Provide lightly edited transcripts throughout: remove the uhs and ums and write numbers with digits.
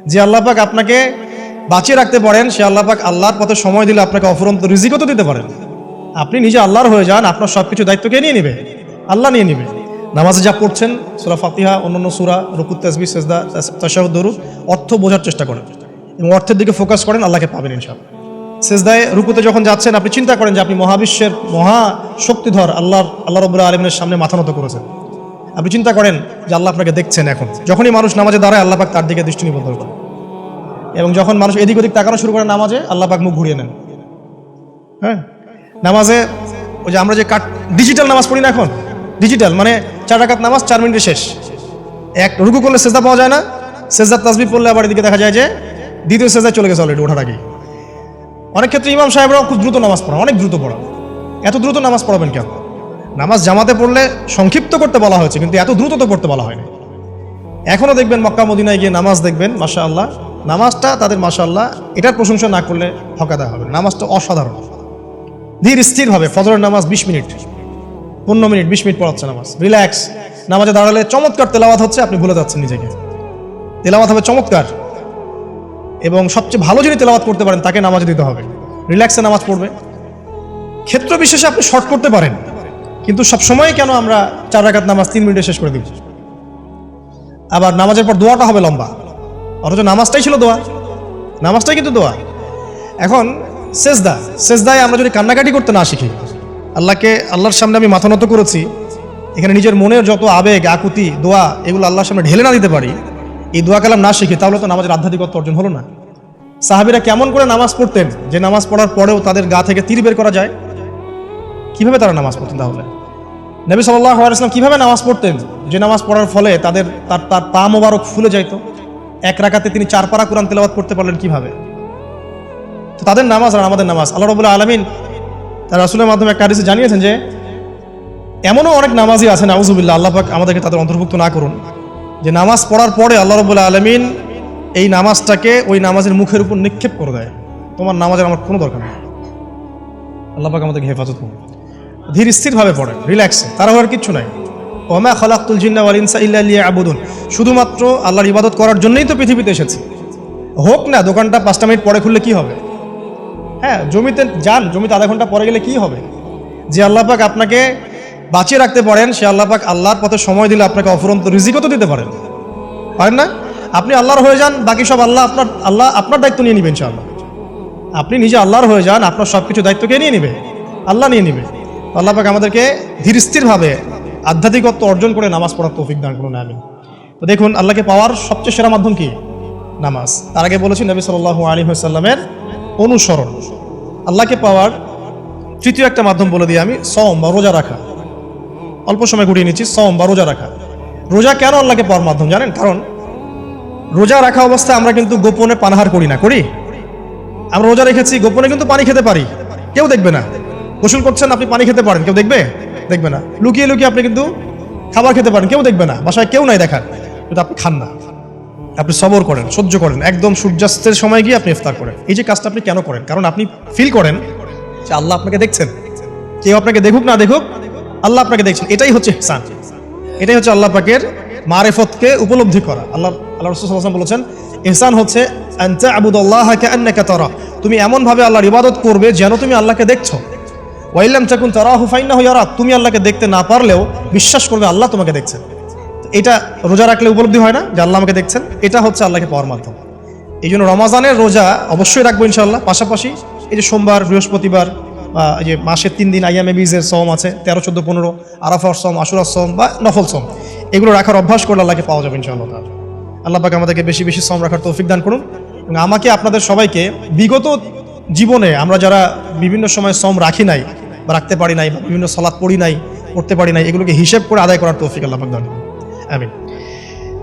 যে আল্লাহ পাক আপনাকে বাঁচিয়ে রাখতে পারেন, সে আল্লাহ পাক আল্লাহর পথে সময় দিলে আপনাকে অফুরন্ত রিজিকও তো দিতে পারেন। আপনি নিজে আল্লাহর হয়ে যান, আপনার সব কিছু দায়িত্ব কে নিয়ে নেবে? আল্লাহ নিয়ে নেবে। নামাজে যা পড়ছেন, সূরা ফাতিহা, অন্যান্য সূরা, রুকু, তাসবিহ, সিজদা, তাশাহুদ, দুরূদ, অর্থ বোঝার চেষ্টা করেন এবং অর্থের দিকে ফোকাস করেন, আল্লাহকে পাবেন ইনশাআল্লাহ। সিজদায় রুকুতে যখন যাচ্ছেন, আপনি চিন্তা করেন যে আপনি মহাবিশ্বের মহা শক্তিধর আল্লাহ রাব্বুল আলামিনের সামনে মাথা নত করেছেন। আপনি চিন্তা করেন যে আল্লাহ আপনাকে দেখছেন। এখন যখনই মানুষ নামাজে দাঁড়ায়, আল্লাহ পাক তার দিকে দৃষ্টি নিবদ্ধ করেন, এবং যখন মানুষ এদিক ওদিক তাকানো শুরু করে নামাজে, আল্লাহ পাক মুখ ঘুরিয়ে নেন। হ্যাঁ, নামাজে ওই যে আমরা যে ডিজিটাল নামাজ পড়ি না, এখন ডিজিটাল মানে 4 রাকাত নামাজ 4 মিনিটে শেষ। এক রুকু করলে সেজদা পাওয়া যায় না, সেজদার তাসবিহ পড়লে আবার এদিকে দেখা যায় যে দ্বিতীয় সেজদায় চলে গেছে অলরেডি ওঠার আগে। অনেক ক্ষেত্রে ইমাম সাহেবরাও খুব দ্রুত নামাজ পড়া, অনেক দ্রুত পড়া। এত দ্রুত নামাজ পড়াবেন কেন? নামাজ জামাতে পড়লে সংক্ষিপ্ত করতে বলা হয়েছে, কিন্তু এত দ্রুত তো পড়তে বলা হয়নি। এখনও দেখবেন মক্কা মদিনায় গিয়ে নামাজ দেখবেন, মাশাআল্লাহ, নামাজটা তাদের মাশাআল্লাহ এটার প্রশংসা না করলে হকাদা হবে। নামাজটা অসাধারণ, ধীর স্থিরভাবে। ফজরের নামাজ 20 মিনিট, 15 মিনিট, 20 মিনিট পড়াচ্ছে নামাজ, রিল্যাক্স। নামাজে দাঁড়ালে চমৎকার তেলাওয়াত হচ্ছে, আপনি ভুলে যাচ্ছেন নিজেকে। তেলাওয়াত হবে চমৎকার, এবং সবচেয়ে ভালো যিনি তেলাওয়াত করতে পারেন তাকে নামাজে দিতে হবে। রিল্যাক্সে নামাজ পড়বে। ক্ষেত্র বিশেষে আপনি শর্ট করতে পারেন, কিন্তু সবসময় কেন আমরা 4 রাকাত নামাজ 3 মিনিটে শেষ করে দিব? আবার নামাজের পর দোয়াটা হবে লম্বা, অথচ নামাজটাই ছিল দোয়া, নামাজটাই কিন্তু দোয়া। এখন সেজদায় আমরা যদি কান্নাকাটি করতে না শিখি, আল্লাহর সামনে আমি মাথা নত করেছি, এখানে নিজের মনের যত আবেগ, আকুতি, দোয়া, এগুলো আল্লাহর সামনে ঢেলে না দিতে পারি, এই দোয়া কালাম না শিখি, তাহলে তো নামাজের আধ্যাত্মিকত্ব অর্জন হলো না। সাহাবীরা কেমন করে নামাজ পড়তেন যে নামাজ পড়ার পরেও তাদের গা থেকে তীর বের করা যায়? কিভাবে তারা নামাজ পড়তেন? তাহলে নবী সাল্লাল্লাহু আলাইহি ওয়াসাল্লাম কিভাবে নামাজ পড়তেন যে নামাজ পড়ার ফলে তার পা মোবারক ফুলে যাইত? 1 রাকাতে তিনি 4 পারা কোরআন তেলাওয়াত করতে পারলেন কিভাবে? তো তাদের নামাজ আর আমাদের নামাজ, আল্লাহ রাব্বুল আলামিন তার রাসূলের মাধ্যমে একটা হাদিসে জানিয়েছেন যে এমনও অনেক নামাজি আছে, নাউযুবিল্লাহ, আল্লাহ পাক আমাদেরকে তাদের অন্তর্ভুক্ত না করুন, যে নামাজ পড়ার পরে আল্লাহ রাব্বুল আলামিন এই নামাজটাকে ওই নামাজের মুখের উপর নিক্ষেপ করে দেয়। তোমার নামাজের আমার কোনো দরকার নেই। আল্লাহ পাক আমাদেরকে হেফাজত করুন। ধীর স্থিরভাবে পড়েন, রিল্যাক্সে, তারা হওয়ার কিচ্ছু নাই। ওমা খালাকতুল জিন্না ওয়াল ইনসা ইল্লা লিয়াবুদুন, শুধুমাত্র আল্লাহর ইবাদত করার জন্যই তো পৃথিবীতে এসেছি। হোক না দোকানটা 5টা মিনিট পরে খুললে কি হবে? হ্যাঁ, জমিতে যান, জমিতে আধা ঘন্টা পরে গেলে কি হবে? যে আল্লাহ পাক আপনাকে বাঁচিয়ে রাখতে পারেন, সে আল্লাহ পাক আল্লাহর পথে সময় দিলে আপনাকে অফুরন্ত রিজিকও তো দিতে পারেন না? আপনি আল্লাহর হয়ে যান, বাকি সব আল্লাহ আপনার দায়িত্ব নিয়ে নেবেন ইনশাআল্লাহ। আপনি নিজে আল্লাহর হয়ে যান, আপনার সব কিছু দায়িত্ব কে নিয়ে নেবে? আল্লাহ নিয়ে নেবে। আল্লাহ পাক আমাদেরকে ধীর স্থিরভাবে আধ্যাত্মিকত্ব অর্জন করে নামাজ পড়ার তৌফিক দান করুন, আমিন। তো দেখুন, আল্লাহকে পাওয়ার সবচেয়ে সেরা মাধ্যম কি? নামাজ। তার আগে বলেছি নবী সাল্লাল্লাহু আলাইহি ওয়াসাল্লামের অনুসরণ। আল্লাহকে পাওয়ার তৃতীয় একটা মাধ্যম বলে দিই আমি, সওম বা রোজা রাখা। অল্প সময় ঘুরিয়ে নিচ্ছি, সওম বা রোজা রাখা। রোজা কেন আল্লাহকে পাওয়ার মাধ্যম জানেন? কারণ রোজা রাখা অবস্থায় আমরা কিন্তু গোপনে পানাহার করি না, করি? আমরা রোজা রেখেছি, গোপনে কিন্তু পানি খেতে পারি, কেউ দেখবে না। গোসল করছেন, আপনি পানি খেতে পারেন, কেউ দেখবে না। লুকিয়ে লুকিয়ে আপনি কিন্তু খাবার খেতে পারেন, কেউ দেখবে না, বাসায় কেউ নাই দেখার, কিন্তু আপনি খান না। আপনি সবর করেন, সহ্য করেন, একদম সূর্যাস্তের সময় গিয়ে আপনি ইফতার করেন। এই যে কাজটা আপনি কেন করেন? কারণ আপনি ফিল করেন যে আল্লাহ আপনাকে দেখছেন। কেউ আপনাকে দেখুক না দেখুক, আল্লাহ আপনাকে দেখছেন। এটাই হচ্ছে ইহসান, এটাই হচ্ছে আল্লাহ পাকের মারিফতকে উপলব্ধি করা। আল্লাহ রাসূল সাল্লাল্লাহু আলাইহি ওয়াসাল্লাম বলেছেন, ইহসান হচ্ছে আন তা'বুদাল্লাহা কাআন্নাকা তারা, তুমি এমন ভাবে আল্লাহর ইবাদত করবে যেন তুমি আল্লাহকে দেখছো। ওয়া ইল্লাম তাকুন তারাহু ফাইন্নাহু ইয়ারাক, তুমি আল্লাহকে দেখতে না পারলেও বিশ্বাস করবে আল্লাহ তোমাকে দেখছেন। এটা রোজা রাখলে উপলব্ধি হয় না যে আল্লাহ আমাকে দেখছেন? এটা হচ্ছে আল্লাহকে পাওয়ার মাধ্যম। এই জন্য রমাজানের রোজা অবশ্যই রাখবো ইনশাআল্লাহ। পাশাপাশি এই যে সোমবার, বৃহস্পতিবার, এই যে মাসের 3 দিন আইয়ামে বীজের সওম আছে, 13, 14, 15, আরাফার সওম, আশুরার সওম বা নফল সওম, এগুলো রাখার অভ্যাস করলে আল্লাহকে পাওয়া যাবে ইনশাআল্লাহ। আল্লাহ পাক আমাদেরকে বেশি বেশি সওম রাখার তৌফিক দান করুন, এবং আমাকে আপনাদের সবাইকে বিগত জীবনে আমরা যারা বিভিন্ন সময় সওম রাখি নাই বা রাখতে পারি নাই, বা বিভিন্ন সালাত পড়তে পারি নাই, এগুলোকে হিসেব করে আদায় করার তৌফিক আল্লাহ পাক দান করুন, আমিন।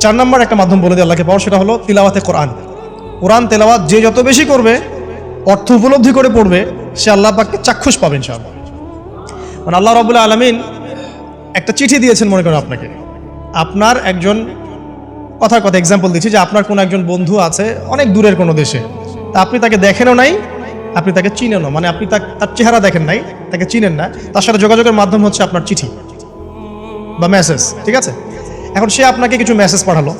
4 নম্বর একটা মাধ্যম বলে দিই আল্লাহকে পাওয়ার, সেটা হলো তিলাওয়াতে কোরআন। কোরআন তেলাওয়াত যে যত বেশি করবে, অর্থ উপলব্ধি করে পড়বে, সে আল্লাহ পাককে চাক্ষুষ পাবে ইনশাআল্লাহ। মানে আল্লাহ রাব্বুল আলামিন একটা চিঠি দিয়েছেন, মনে করেন আপনাকে, আপনার একজন কথার কথা এক্সাম্পল দিচ্ছি, যে আপনার কোনো একজন বন্ধু আছে অনেক দূরের কোনো দেশে, তা আপনি তাকে দেখেনও নাই, আপনি তাকে চিনেনও, মানে আপনি তার চেহারা দেখেন নাই, তাকে চিনেন না, তার সাথে যোগাযোগের মাধ্যম হচ্ছে আপনার চিঠি বা মেসেজ, ঠিক আছে? এখন সে আপনাকে কিছু মেসেজ পাঠালো,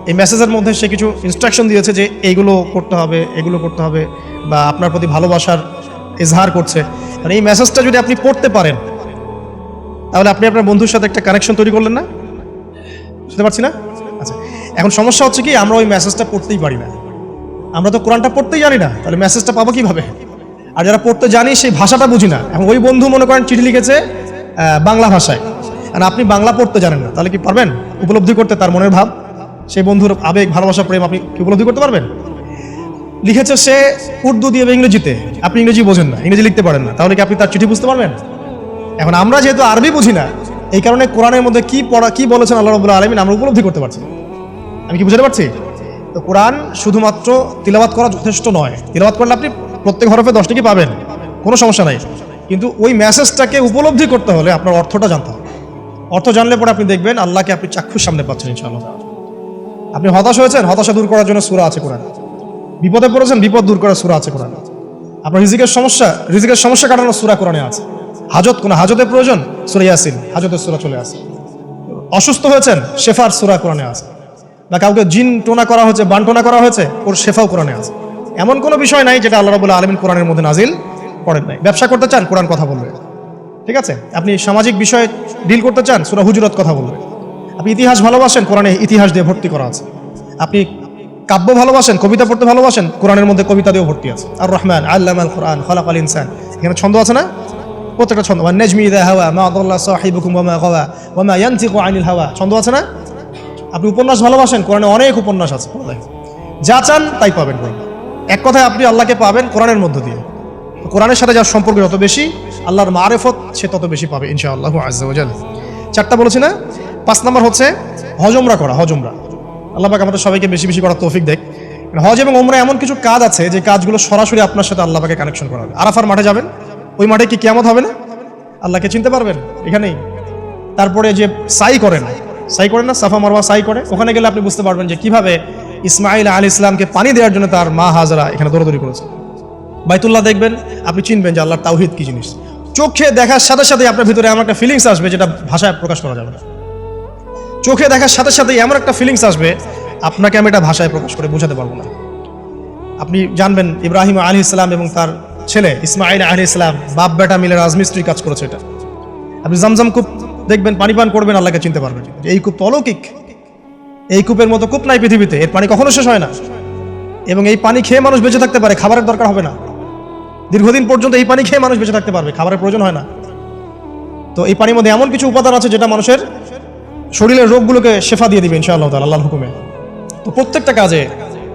এই মেসেজের মধ্যে সে কিছু ইনস্ট্রাকশন দিয়েছে যে এইগুলো করতে হবে, এগুলো করতে হবে, বা আপনার প্রতি ভালোবাসার ইজহার করছে। আর এই মেসেজটা যদি আপনি পড়তে পারেন তাহলে আপনি আপনার বন্ধুর সাথে একটা কানেকশন তৈরি করলেন না? বুঝতে পারছি না? আচ্ছা, এখন সমস্যা হচ্ছে কি, আমরা ওই মেসেজটা পড়তেই পারি না। আমরা তো কোরআনটা পড়তেই জানি না, তাহলে মেসেজটা পাবো কিভাবে? আর যারা পড়তে জানি সেই ভাষাটা বুঝি না। এখন ওই বন্ধু মনে করেন চিঠি লিখেছে বাংলা ভাষায়, আর আপনি বাংলা পড়তে জানেন না, তাহলে কি পারবেন উপলব্ধি করতে তার মনের ভাব, সেই বন্ধুর আবেগ, ভালোবাসা, প্রেম আপনি কি উপলব্ধি করতে পারবেন? লিখেছে সে উর্দু দিয়ে বা ইংরেজিতে, আপনি ইংরেজি বোঝেন না, ইংরেজি লিখতে পারেন না, তাহলে কি আপনি তার চিঠি বুঝতে পারবেন? এখন আমরা যেহেতু আরবি বুঝি না, এই কারণে কোরআনের মধ্যে কি বলেছেন আল্লাহ রাব্বুল আলামিন আমরা উপলব্ধি করতে পারছি। আমি কি বুঝতে পারছি? তো কোরআন শুধুমাত্র তিলাওয়াত করা যথেষ্ট নয়। তিলাওয়াত করলে আপনি প্রত্যেক হরফে 10 টাকা পাবেন, কোনো সমস্যা নাই, কিন্তু ওই মেসেজটাকে উপলব্ধি করতে হলে আপনার অর্থটা জানতে হবে। অর্থ জানলে পরে আপনি দেখবেন আল্লাহকে আপনি চাক্ষুষ সামনে পাচ্ছেন ইনশাআল্লাহ। আপনি হতাশ হয়েছেন, হতাশা দূর করার জন্য সূরা আছে কোরআন। বিপদে পড়েছেন, বিপদ দূর করার সূরা আছে কোরআন। আপনার রিজিকের সমস্যা কাটানোর সূরা কোরআনে আছে। হাজতের প্রয়োজন, সূরা ইয়াসিন, হাজতের সূরা চলে আসে। অসুস্থ হয়েছেন, শেফার সূরা কোরআনে আছে। বা কাউকে জিন টোনা করা হয়েছে, বানটোনা করা হয়েছে, ওর শেফাও কোরআনে আছে। এমন কোনো বিষয় নাই যেটা আল্লাহ রাব্বুল আলামিন কোরআনের মধ্যে নাজিল করেন নাই। ব্যবসা করতে চান, কোরআন কথা বলবে, ঠিক আছে? আপনি সামাজিক বিষয়ে ডিল করতে চান, সূরা হুজুরাত কথা বলবে। আপনি ইতিহাস ভালোবাসেন, কোরআনে ইতিহাস দিয়ে ভর্তি করা আছে। আপনি কাব্য ভালোবাসেন, কবিতা পড়তে ভালোবাসেন, কোরআনের মধ্যে কবিতা দিয়েও ভর্তি আছে। আর রহমান আল্লামাল কোরআন খালাকাল ইনসান, এখানে ছন্দ আছে না? প্রত্যেকটা ছন্দ, ওয়ান নাজমি ইযা হাওয়া মা দাল্লা সাহিবুকুম ওয়া মা গাওয়া ওয়া মা ইয়ানতিকু আনিল হাওয়া, ছন্দ আছে না? আপনি উপন্যাস ভালোবাসেন, কোরআনে অনেক উপন্যাস আছে। যা চান তাই পাবেন কোরআনে। এক কথায় আপনি আল্লাহকে পাবেন কোরআনের মধ্য দিয়ে। কোরআনের সাথে যার সম্পর্ক যত বেশি, আল্লাহর মারেফত সে তত বেশি পাবে ইনশাআল্লাহু আযজা ওয়া জাল। 4টা বলেছি না? 5 নম্বর হচ্ছে হজ উমরা করা। হজ উমরা আল্লাহ পাক আমাদের সবাইকে বেশি বেশি করার তৌফিক দেয়। হজ এবং উমরা এমন কিছু কাজ আছে যে কাজগুলো সরাসরি আপনার সাথে আল্লাহ পাকে কানেকশন করাবে। আরাফার মাঠে যাবেন, ওই মাঠে কি কিয়ামত হবে না? আল্লাহকে চিনতে পারবেন এখানেই। তারপরে যে সাই করেন না, সাফা মারওয়া সাই করে, ওখানে গেলে আপনি বুঝতে পারবেন যে কিভাবে ইসমাইল আলাইহিস সালামকে পানি দেওয়ার জন্য তার মা হাজরা এখানে দৌড়াদৌড়ি করেছে। বাইতুল্লাহ দেখবেন, আপনি চিনবেন যে আল্লাহর তাওহীদ কি জিনিস। চোখে দেখার সাথে সাথে আপনার ভিতরে এমন একটা ফিলিংস আসবে যেটা ভাষায় প্রকাশ করা যাবে না। চোখে দেখার সাথে সাথে এমন একটা ফিলিংস আসবে, আপনাকে আমি এটা ভাষায় প্রকাশ করে বোঝাতে পারবো না। আপনি জানবেন ইব্রাহিম আলাইহিস সালাম এবং তার ছেলে ইসমাইল আলাইহিস সালাম বাপ বেটা মিলে রাজমিস্ত্রি কাজ করেছে। এটা আপনি জামজাম কূপ দেখবেন, পানি পান করবেন, আল্লাহকে চিনতে পারবেন। এই কূপ তো অলৌকিক, এই কূপের মতো কূপ নাই পৃথিবীতে, এর পানি কখনো শেষ হয় না, এবং এই পানি খেয়ে মানুষ বেঁচে থাকতে পারে, খাবারের দরকার হবে না। দীর্ঘদিন পর্যন্ত এই পানি খেয়ে মানুষ বেঁচে থাকতে পারবে, খাবারের প্রয়োজন হয় না। তো এই পানির মধ্যে এমন কিছু উপাদান আছে যেটা মানুষের শরীরের রোগগুলোকে শেফা দিয়ে দিবে ইনশাআল্লাহ তাআলা আল্লাহর হুকুমে। তো প্রত্যেকটা কাজে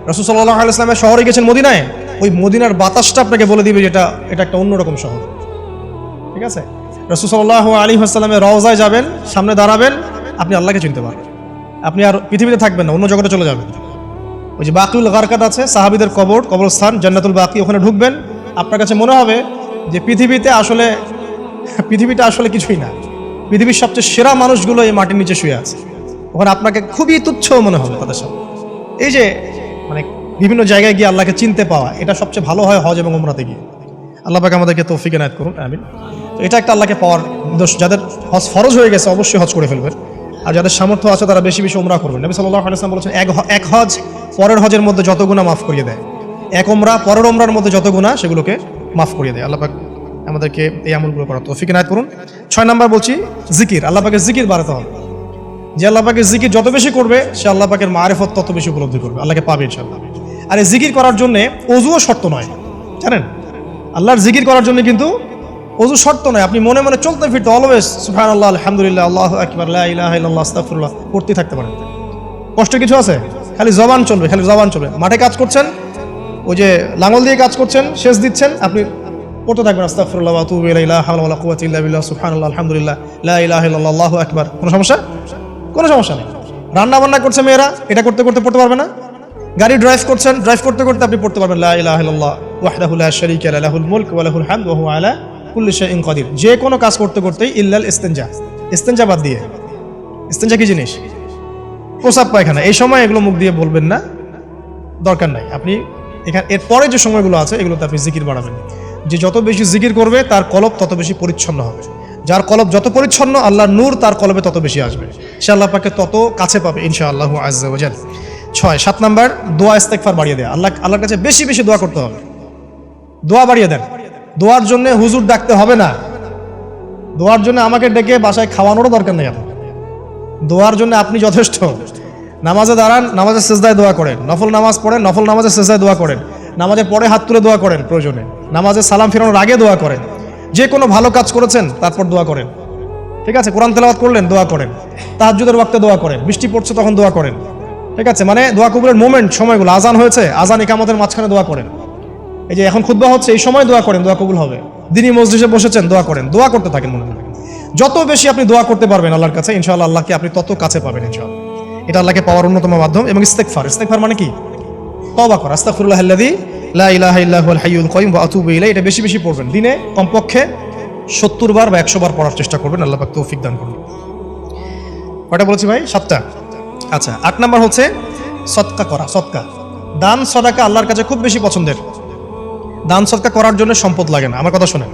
রাসূল সাল্লাল্লাহু আলাইহি ওয়াসাল্লামের শহরে গেছেন মদিনায়, ওই মদিনার বাতাসটা আপনাকে বলে দিবে যেটা এটা একটা অন্যরকম শহর, ঠিক আছে? রাসূল সাল্লাল্লাহু আলাইহি ওয়াসাল্লামের রওজায় যাবেন, সামনে দাঁড়াবেন, আপনি আল্লাহকে চিনতে পারবেন। আপনি আর পৃথিবীতে থাকবেন না, অন্য জগতে চলে যাবেন। ওই যে বাকিউল গারকাত আছে, সাহাবীদের কবরস্থান জান্নাতুল বাকি, ওখানে ঢুকবেন, আপনার কাছে মনে হবে যে পৃথিবীটা আসলে কিছুই না। পৃথিবীর সবচেয়ে সেরা মানুষগুলো এই মাটির নিচে শুয়ে আছে, ওখানে আপনাকে খুবই তুচ্ছ মনে হবে তাদের সাথে। এই যে মানে বিভিন্ন জায়গায় গিয়ে আল্লাহকে চিনতে পাওয়া, এটা সবচেয়ে ভালো হয় হজ এবং উমরাতে গিয়ে। আল্লাহ পাক আমাদেরকে তৌফিক এনায়েত করুন, আমিন। তো এটা একটা আল্লাহকে পাওয়ার দোষ। যাদের হজ ফরজ হয়ে গেছে অবশ্যই হজ করে ফেলবেন, আর যাদের সামর্থ্য আছে তারা বেশি বেশি উমরা করবেন। নবী সাল্লাল্লাহু আলাইহি ওয়াসাল্লাম বলেছেন, এক হজ পরের হজের মধ্যে যত গুনাহ মাফ করিয়ে দেয়, এক উমরা পরের উমরার মধ্যে যত গুনাহ সেগুলোকে মাফ করিয়ে দেয়। আল্লাহ পাক আমাদেরকে এই আমলগুলো করার তৌফিক এনায়েত করুন। 6 নম্বর বলছি জিকির। আল্লাহ পাকের জিকির বাড়াতে হবে। যে আল্লাহ পাকের জিকির যত বেশি করবে, সে আল্লাহ পাকের মারিফত তত বেশি উপলব্ধি করবে, আল্লাহকে পাবে ইনশাআল্লাহ। আর এই জিকির করার জন্য ওযুও শর্ত নয়, জানেন? আল্লাহর জিকির করার জন্য কিন্তু ওযু শর্ত নয়। আপনি মনে মনে চলতে ফিরতে অলওয়েজ সুবহানাল্লাহ, আলহামদুলিল্লাহ, আল্লাহু আকবার, লা ইলাহা ইল্লাল্লাহ, আস্তাগফিরুল্লাহ পড়তে থাকতে পারেন। কষ্ট কিছু আছে? খালি জবান চলবে। মাঠে কাজ করছেন, ওই যে লাঙল দিয়ে কাজ করছেন, সেচ দিচ্ছেন, আপনি পড়তে থাকবেন আস্তাগফিরুল্লাহ ওয়া আতুবু ইলাইহি, লা হাওলা ওয়ালা কুওয়াতা ইল্লা বিল্লাহ, সুবহানাল্লাহ, আলহামদুলিল্লাহ, লা ইলাহা ইল্লাল্লাহ, আল্লাহু আকবার। কোনো সমস্যা নেই। রান্না বান্না করছে মেয়েরা, এটা করতে করতে পড়তে পারবে না? গাড়ি ড্রাইভ করতে করতে আপনি পড়তে পারবেন লা ইলাহা ইল্লাল্লাহ ওয়াহদাহু লা শারীকা লাহু, লাহুল মুলক ওয়া লাহুল হামদু ওয়া হুয়া আলা কুল্লি শাইইন কাদির। যে কোনো কাজ করতে করতেই ইল্লাল ইস্তেনজা বাদ দিয়ে। ইস্তেনজা কি জিনিস? প্রসাব পায়খানা। এই সময় এগুলো মুখ দিয়ে বলবেন না, দরকার নাই। আপনি এখানে এরপরে যে সময়গুলো আছে এগুলোতে আপনি জিকির বাড়াবেন। যে যত বেশি জিকির করবে তার কলব তত বেশি পরিচ্ছন্ন হবে। যার কলব যত পরিচ্ছন্ন, আল্লাহর নূর তার কলবে তত বেশি আসবে, সে আল্লাহ পাকে তত কাছে পাবে ইনশাআল্লাহু আযজা ওয়া জাল। 7 নাম্বার দোয়া ইস্তেগফার বাড়িয়ে দেয়া। আল্লাহর কাছে বেশি বেশি দোয়া করতে হবে। দোয়া বাড়িয়ে দেন। দোয়ার জন্য হুজুর ডাকতে হবে না, দোয়ার জন্য আমাকে ডেকে বাসায় খাওয়ানোরও দরকার নেই। আপনার দোয়ার জন্য আপনি যথেষ্ট। নামাজে দাঁড়ান, নামাজের সেজদায় দোয়া করেন, নফল নামাজ পড়েন, নফল নামাজের সেজদায় দোয়া করেন, নামাজের পরে হাত তুলে দোয়া করেন, প্রয়োজনে নামাজে সালাম ফেরানোর আগে দোয়া করেন, যে কোনো ভালো কাজ করেছেন তারপর দোয়া করেন, ঠিক আছে? কোরআন তেলাওয়াত করলেন, দোয়া করেন, তাহাজ্জুদের ওয়াক্তে দোয়া করেন, বৃষ্টি পড়ছে তখন দোয়া করেন, ঠিক আছে? মানে দোয়া কবুলের মোমেন্ট, সময়গুলো, আজান হয়েছে, আজান ইকামতের মাঝখানে দোয়া করেন, এই যে এখন খুতবা হচ্ছে এই সময় দোয়া করেন, দোয়া কবুল হবে। দিনী মজলিসে বসেছেন, দোয়া করেন, দোয়া করতে থাকেন। মনে মনে যত বেশি আপনি দোয়া করতে পারবেন আল্লাহর কাছে, ইনশাআল্লাহ আল্লাহকে আপনি তত কাছে পাবেন ইনশাআল্লাহ। এটা আল্লাহকে পাওয়ার অন্যতম মাধ্যম। এবং ইস্তেগফার মানে কি? তওবা করা। আস্তাগফিরুল্লাহাল্লাযী লা ইলাহা ইল্লা হুয়াল হাইয়ুল কাইয়ুম ওয়া আতুবু ইলাইহি। এটা বেশি বেশি পড়বেন, দিনে কমপক্ষে 70 বার বা 100 বার পড়ার চেষ্টা করবেন। আল্লাহ পাক তৌফিক দান করুন। কয়টা বলেছি ভাই? 7টা। আচ্ছা, 8 নাম্বার হচ্ছে সদকা করা। সদকা, দান সদকা আল্লাহর কাছে খুব বেশি পছন্দের। দান সদকা করার জন্য সম্পদ লাগে না, আমার কথা শোনেন।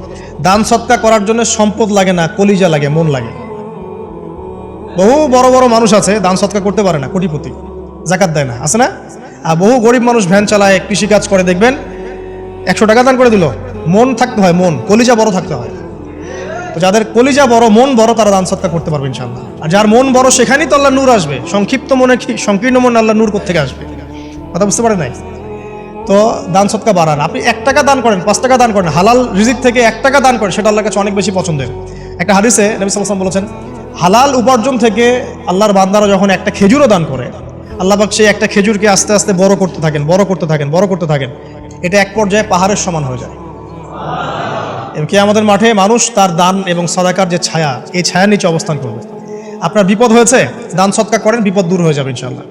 দান সদকা করার জন্য সম্পদ লাগে না, কলিজা লাগে, মন লাগে। বহু বড় বড় মানুষ আছে দান সদকা করতে পারে না, কোটিপতি, যাকাত দেয় না, আছে না? আর বহু গরিব মানুষ ভ্যান চালায়, কৃষিকাজ করে, দেখবেন 100 টাকা দান করে দিল, মন থাকতে হয়, মন, কলিজা বড় থাকতে হয়। তো যাদের কলিজা বড়, মন বড়, তারা দান সদকা করতে পারবে ইনশাআল্লাহ। আর যার মন বড়, সেখানেই তো আল্লাহ নূর আসবে। সংক্ষিপ্ত মনে কি, সংকীর্ণ মন আল্লাহ নূর কোত্থেকে আসবে? কথা বুঝতে পারেন নাই? তো দান সদকা বাড়ান। আপনি 1 টাকা দান করেন, 5 টাকা দান করেন, হালাল রিজিক থেকে 1 টাকা দান করেন, সেটা আল্লাহর কাছে অনেক বেশি পছন্দের। একটা হাদিসে নবী সাল্লাল্লাহু আলাইহি ওয়াসাল্লাম বলেছেন, হালাল উপার্জন থেকে আল্লাহর বান্দারা যখন একটা খেজুরও দান করে, আল্লাহ পাক সেই একটা খেজুরকে আস্তে আস্তে বড় করতে থাকেন, বড় করতে থাকেন, বড় করতে থাকেন। এটা এক পর্যায়ে পাহাড়ের সমান হয়ে যায়। এবং কিয়ামতের মাঠে মানুষ তার দান এবং সাদাকার যে ছায়া, এই ছায়ার নিচে অবস্থান করবে। আপনার বিপদ হয়েছে, দান সদকা করেন, বিপদ দূর হয়ে যাবে ইনশাআল্লাহ।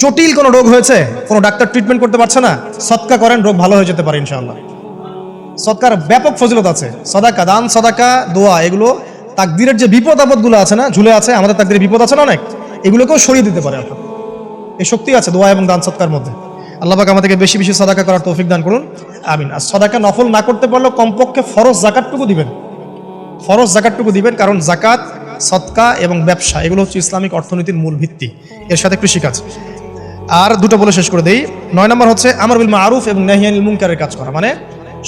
জটিল কোনো রোগ হয়েছে, কোনো ডাক্তার ট্রিটমেন্ট করতে পারছে না, সদকা করেন, রোগ ভালো হয়ে যেতে পারে ইনশাআল্লাহ। সদকার ব্যাপক ফজিলত আছে। সদাকা, দান সদাকা, দোয়া, এগুলো তাকদিরের যে বিপদ আপদগুলো আছে না, ঝুলে আছে, আমাদের তাকদিরে বিপদ আছে না অনেক, এগুলোকেও সরিয়ে দিতে পারে আপনার। এই শক্তি আছে দোয়া এবং দান সদকার মধ্যে। আল্লাহ পাক আমাদেরকে বেশি বেশি সদাকা করার তৌফিক দান করুন, আমিন। আর সদাকা নফল না করতে পারলেও কমপক্ষে ফরজ জাকাতটুকু দিবেন, ফরজ জাকাতটুকু দিবেন। কারণ জাকাত, সদকা এবং ব্যবসা, এগুলো হচ্ছে ইসলামিক অর্থনীতির মূল ভিত্তি, এর সাথে কৃষিকাজ। আর দুটো বলে শেষ করে দেই। 9 নম্বর হচ্ছে আমর বিল মারুফ এবং নাহি আনিল মুনকারের কাজ করা, মানে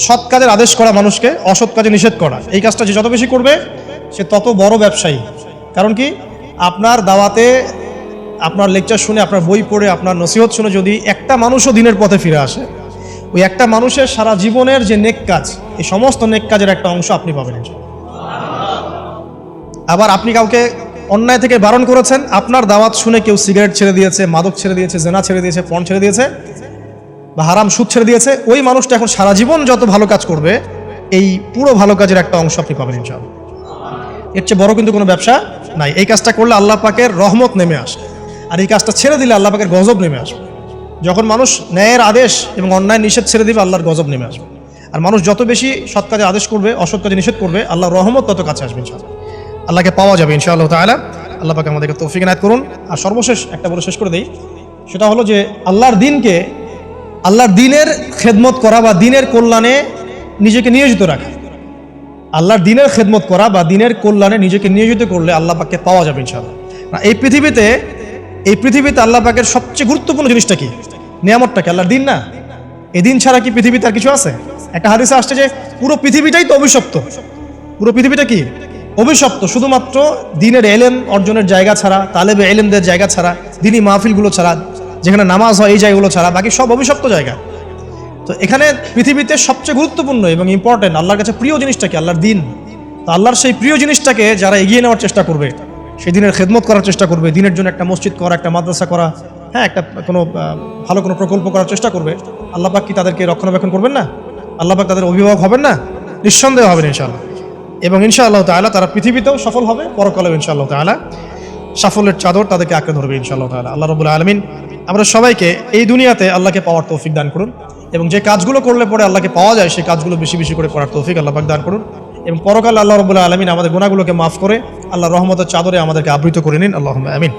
সৎ কাজের আদেশ করা, মানুষকে অসৎ কাজে নিষেধ করা। এই কাজটা যে যত বেশি করবে সে তত বড় ব্যবসায়ী। কারণ কি, আপনার দাওয়াতে, আপনার লেকচার শুনে, আপনার বই পড়ে, আপনার নসিহত শুনে যদি একটা মানুষও দিনের পথে ফিরে আসে, ওই একটা মানুষের সারা জীবনের যে নেক কাজ, এই সমস্ত নেক কাজের একটা অংশ আপনি পাবেন। আবার আপনি কাউকে অন্যায় থেকে বারণ করেছেন, আপনার দাওয়াত শুনে কেউ সিগারেট ছেড়ে দিয়েছে, মাদক ছেড়ে দিয়েছে, জেনা ছেড়ে দিয়েছে, পণ ছেড়ে দিয়েছে, বা হারাম সুদ ছেড়ে দিয়েছে, ওই মানুষটা এখন সারা জীবন যত ভালো কাজ করবে, এই পুরো ভালো কাজের একটা অংশ আপনি পাবেন ইনশাআল্লাহ। এর চেয়ে বড় কিন্তু কোনো ব্যবসা নাই। এই কাজটা করলে আল্লাহ পাকের রহমত নেমে আসে, আর এই কাজটা ছেড়ে দিলে আল্লাহ পাকের গজব নেমে আসবে। যখন মানুষ ন্যায়ের আদেশ এবং অন্যায় নিষেধ ছেড়ে দিবে, আল্লাহর গজব নেমে আসবে। আর মানুষ যত বেশি সৎ কাজে আদেশ করবে, অসৎ কাজে নিষেধ করবে, আল্লাহর রহমত তত কাছে আসবে ইনশাআল্লাহ। আল্লাহকে পাওয়া যাবে ইনশাআল্লাহ তাআলা। আল্লাহ পাক আমাদেরকে তৌফিক এনায়েত করুন। আর সর্বশেষ একটা বলে শেষ করে দেই, সেটা হলো যে আল্লাহর দিনকে, আল্লাহর দিনের খেদমত করা বা দিনের কল্যাণে নিজেকে নিয়োজিত রাখা। আল্লাহর দিনের খেদমত করা বা দিনের কল্যাণে নিজেকে নিয়োজিত করলে আল্লাহ পাককে পাওয়া যাবে ইনশাআল্লাহ। এই পৃথিবীতে আল্লাহ পাকের সবচেয়ে গুরুত্বপূর্ণ জিনিসটা কি? নিয়ামতটা কি? আল্লাহর দিন না? এই দিন ছাড়া কি পৃথিবীতে আর কিছু আছে? একটা হাদিসে আসছে যে পুরো পৃথিবীটাই তো অভিশপ্ত। পুরো পৃথিবীটা কি? অভিশপ্ত। শুধুমাত্র দিনের এলেম অর্জনের জায়গা ছাড়া, তালেবে এলেমদের জায়গা ছাড়া, দিনী মাহফিলগুলো ছাড়া, যেখানে নামাজ হয়, এই জায়গাগুলো ছাড়া বাকি সব অভিশপ্ত জায়গা। তো এখানে পৃথিবীতে সবচেয়ে গুরুত্বপূর্ণ এবং ইম্পর্টেন্ট, আল্লাহর কাছে প্রিয় জিনিসটা কি? আল্লাহর দিন। তো আল্লাহর সেই প্রিয় জিনিসটাকে যারা এগিয়ে নেওয়ার চেষ্টা করবে, সেই দিনের খেদমত করার চেষ্টা করবে, দিনের জন্য একটা মসজিদ করা, একটা মাদ্রাসা করা, হ্যাঁ, একটা কোনো ভালো কোনো প্রকল্প করার চেষ্টা করবে, আল্লাহ পাক কি তাদেরকে রক্ষণাবেক্ষণ করবেন না? আল্লাহ পাক তাদের অভিভাবক হবেন না? নিঃসন্দেহ হবেন ইনশাআল্লাহ। এবং ইনশাআল্লাহ তাআলা তারা পৃথিবীতেও সফল হবে, পরকালেও ইনশাআল্লাহ তাআলা সাফল্যের চাদর তাদেরকে আঁকড়ে ধরবে ইনশাআল্লাহ তাআলা। আল্লাহ রাব্বুল আলামিন আমরা সবাইকে এই দুনিয়াতে আল্লাহকে পাওয়ার তৌফিক দান করুন, এবং যে কাজগুলো করলে পরে আল্লাহকে পাওয়া যায় সেই কাজগুলো বেশি বেশি করে করার তৌফিক আল্লাহ পাক দান করুন, এবং পরকালে আল্লাহ রাব্বুল আলামিন আমাদের গুনাহগুলোকে মাফ করে আল্লাহর রহমতের চাদরে আমাদেরকে আবৃত করে নিন। আল্লাহুম্মা আমিন।